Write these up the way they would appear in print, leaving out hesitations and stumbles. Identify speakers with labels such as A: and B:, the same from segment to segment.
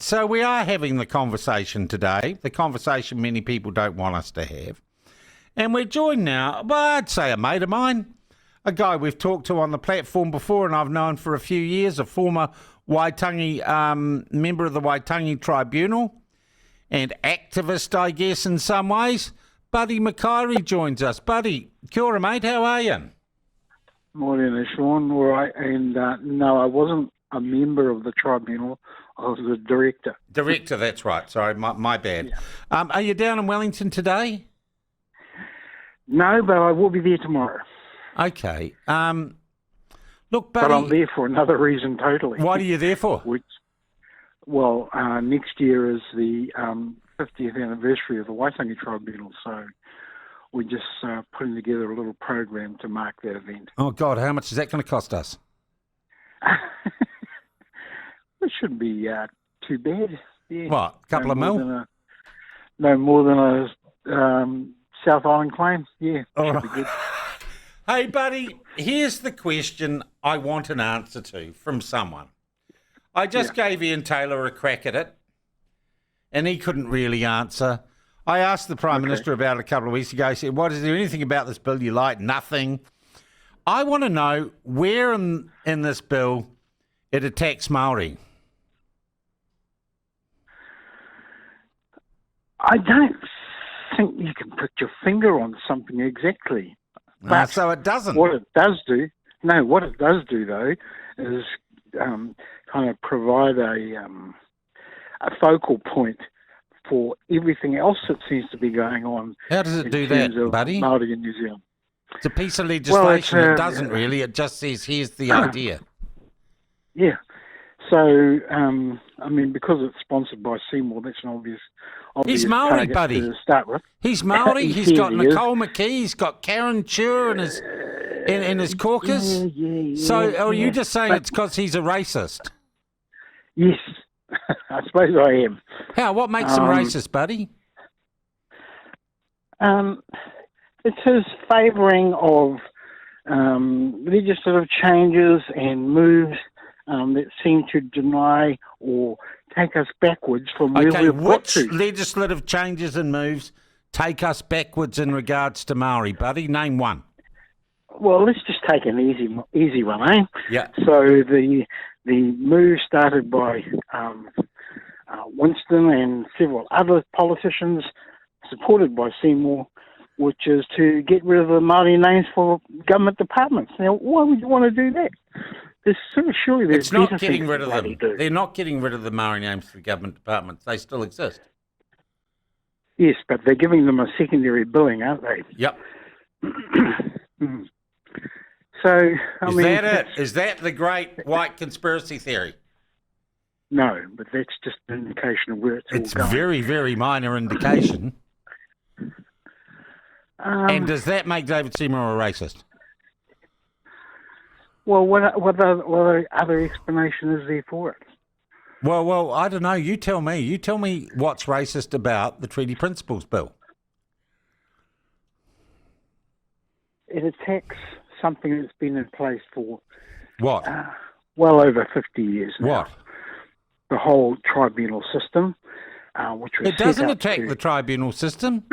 A: so we are having the conversation today, the conversation many people don't want us to have. And we're joined now by, I'd say, a mate of mine, a guy we've talked to on the platform before and I've known for a few years, a former Waitangi, member of the Waitangi Tribunal and activist, I guess, in some ways. Buddy Mikaere joins us. Buddy, kia ora, mate, how are you?
B: Morning, Sean. All right. And no, I wasn't a member of the tribunal. I was a director.
A: Director, that's right. Sorry, my bad. Yeah. Are you down in Wellington today?
B: No, but I will be there tomorrow.
A: Okay. Look, buddy.
B: But I'm there for another reason totally.
A: What are you there for?
B: Next year is the 50th anniversary of the Waitangi Tribunal, so we're just putting together a little program to mark that event.
A: Oh, God, how much is that going to cost us?
B: It shouldn't be too bad. Yeah.
A: What, a couple of mil?
B: No more than a South Island claim. Yeah, should be good.
A: Hey, buddy, here's the question I want an answer to from someone. I just gave Ian Taylor a crack at it, and he couldn't really answer. I asked the Prime Minister about it a couple of weeks ago. He said, is there anything about this bill you like? Nothing. I want to know where in this bill it attacks Māori.
B: I don't think you can put your finger on something exactly. But
A: so it doesn't.
B: What it does do though is kind of provide a focal point for everything else that seems to be going on.
A: How does it do that, buddy?
B: Māori in New Zealand.
A: It's a piece of legislation. It doesn't really. It just says, here's the idea.
B: Yeah. So, because it's sponsored by Seymour, that's an obvious
A: he's Māori, buddy.
B: To start with.
A: He's Māori. He's got Nicole McKee. He's got Karen Chur in his caucus. So are you just saying it's because he's a racist?
B: Yes, I suppose I am.
A: How? What makes him racist, buddy?
B: It's his favouring of legislative changes and moves that seem to deny or take us backwards from where we've got to.
A: Which legislative changes and moves take us backwards in regards to Māori, buddy? Name one.
B: Well, let's just take an easy one, eh?
A: Yeah.
B: So the move started by Winston and several other politicians, supported by Seymour, which is to get rid of the Māori names for government departments. Now, why would you want to do that? It's
A: not getting rid of them. They're not getting rid of the Māori names for government departments. They still exist.
B: Yes, but they're giving them a secondary billing, aren't they?
A: Yep.
B: So,
A: Is that the great white conspiracy theory?
B: No, but that's just an indication of where it's all going.
A: It's very, very minor indication. And does that make David Seymour a racist?
B: Well, what other explanation is there for it?
A: Well, I don't know. You tell me. You tell me what's racist about the Treaty Principles Bill.
B: It attacks something that's been in place for...
A: What?
B: Well over 50 years now.
A: What?
B: The whole tribunal system, which was
A: It doesn't attack the tribunal system.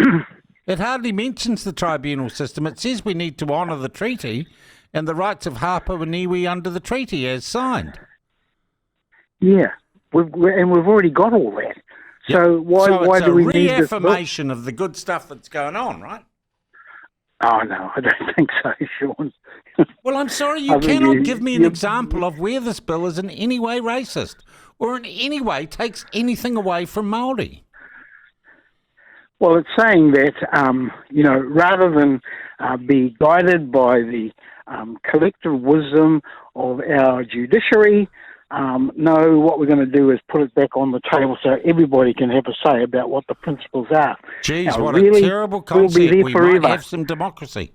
A: It hardly mentions the tribunal system. It says we need to honour the treaty and the rights of Hāpapa under the treaty as signed.
B: Yeah, we've already got all that. So why do we need this?
A: It's a reaffirmation of the good stuff that's going on, right?
B: Oh, no, I don't think so, Sean.
A: Well, I'm sorry, you cannot give me an example of where this bill is in any way racist or in any way takes anything away from Māori.
B: Well, it's saying that, rather than be guided by the collective wisdom of our judiciary, what we're going to do is put it back on the table so everybody can have a say about what the principles are.
A: Geez, now, what a terrible concept. We might have some democracy.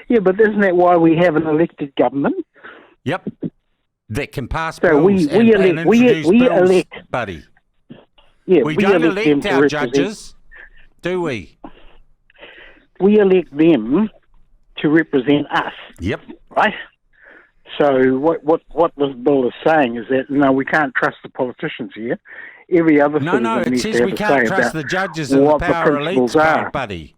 B: Yeah, but isn't that why we have an elected government?
A: Yep. That can pass
B: bills
A: and introduce bills, buddy.
B: Yeah,
A: we don't elect our judges, do we?
B: We elect them to represent us.
A: Yep.
B: Right? So what this bill is saying is that, no, we can't trust the politicians here. Every other citizen
A: it
B: needs
A: says
B: to have
A: we
B: a
A: can't
B: say
A: trust
B: about
A: the judges and the
B: what the
A: power
B: principles
A: elites,
B: are.
A: buddy.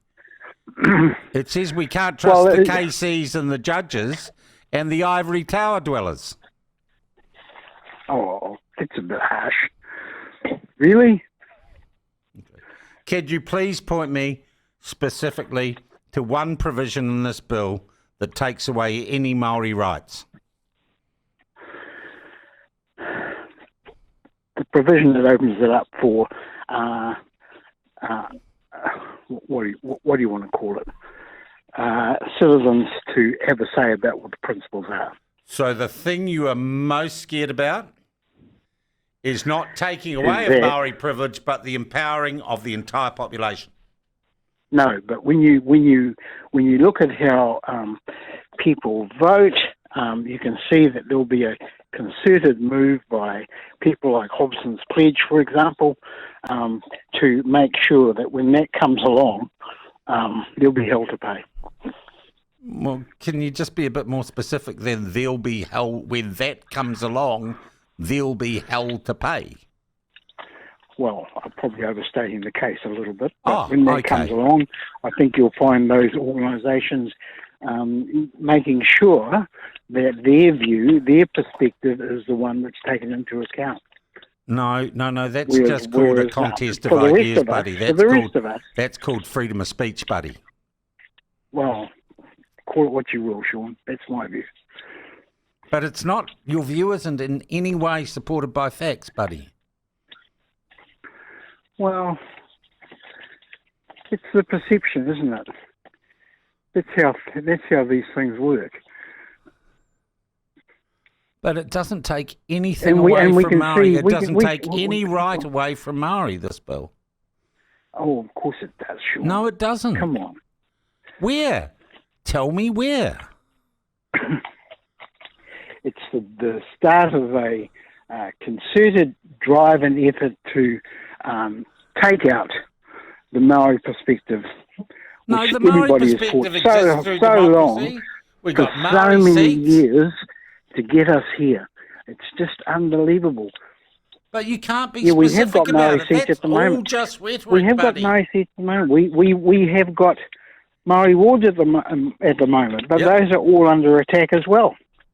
A: It says we can't trust the KCs and the judges and the ivory tower dwellers.
B: Oh, it's a bit harsh. Really?
A: Could you please point me specifically to one provision in this bill that takes away any Maori rights?
B: The provision that opens it up for, what do you want to call it? Citizens to have a say about what the principles are.
A: So the thing you are most scared about is not taking away of Maori privilege, but the empowering of the entire population.
B: No, but when you look at how people vote, you can see that there'll be a concerted move by people like Hobson's Pledge, for example, to make sure that when that comes along, there'll be hell to pay.
A: Well, can you just be a bit more specific then? There'll be hell when that comes along. There'll be hell to pay.
B: Well, I'm probably overstating the case a little bit, but when that comes along, I think you'll find those organisations making sure that their view, their perspective is the one that's taken into account.
A: No, that's just called a contest of ideas, buddy. That's called freedom of speech, buddy.
B: Well, call it what you will, Sean. That's my view.
A: But it's not, your view isn't in any way supported by facts, buddy.
B: Well, it's the perception, isn't it? That's how these things work.
A: But it doesn't take anything away from Maori. It doesn't take any right away from Maori, this bill.
B: Oh, of course it does, Sean.
A: No, it doesn't.
B: Come on.
A: Where? Tell me where.
B: It's the start of a concerted drive and effort to take out the Maori perspective.
A: No, the Maori perspective exists through democracy. We've got Maori
B: so many
A: seats.
B: years to get us here. It's just unbelievable.
A: But you can't be specific about it. That's all just rhetoric,
B: We have got Maori seats at the moment. We have got Maori wards at the moment, but those are all under attack as well.